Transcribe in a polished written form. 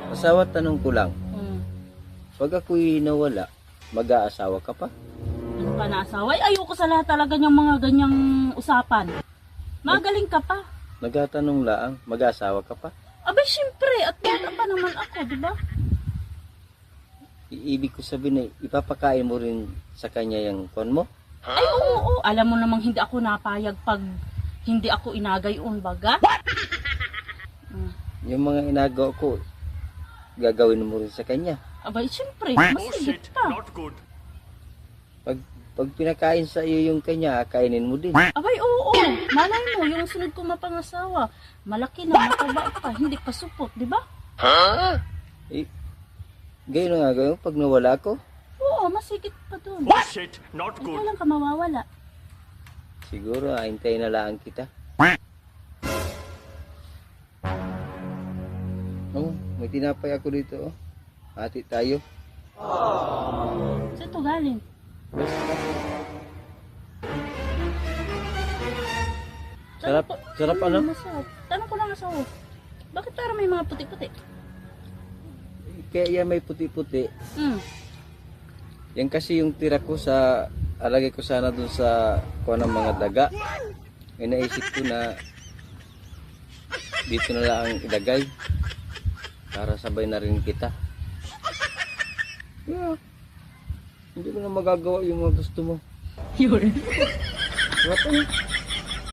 Asawa, tanong ko lang. Hmm. Pag ako'y nawala, mag-aasawa ka pa? Ano ka na asawa? Ay, ayoko sa lahat talaga ng mga ganyang usapan. Magaling ka pa. Nagtatanong lang, mag-aasawa ka pa? Abay, syempre, at bata pa naman ako, di ba? Ibig ko sabihin ipapakain mo rin sa kanya yung kon mo? Ay, oo. Alam mo namang hindi ako napayag pag hindi ako inagayon, baga. Yung mga inagaw ko, gagawin mo rin sa kanya. Abay, syempre, mas higit pa. Pag pinakain sa iyo yung kanya, kainin mo din. Abay, oo. Malay mo, yung sunod ko mapangasawa, malaki na, mataba pa, hindi pa supot, di ba? Eh, gayon nga gawin pag nawala ko. Oo, mas higit pa dun. Shit, not Ikaw good. lang ka mawawala. Siguro, hintayin na lang kita. Oh, may tinapay ako dito. Oh. Hati tayo. Saan to galing? Sarap, sarap ano? Masarap. Tanong ko lang asawa. Bakit parang may mga puti-puti? Kaya yan may puti-puti. Hmm. Yan kasi yung tira ko sa, alagay ko sana dun sa kuha ng mga daga. May naisip ko na dito na lang ilagay para sabay na rin kita. Yeah. Hindi ko na magagawa yung mga gusto mo. Yun. Sarap ano?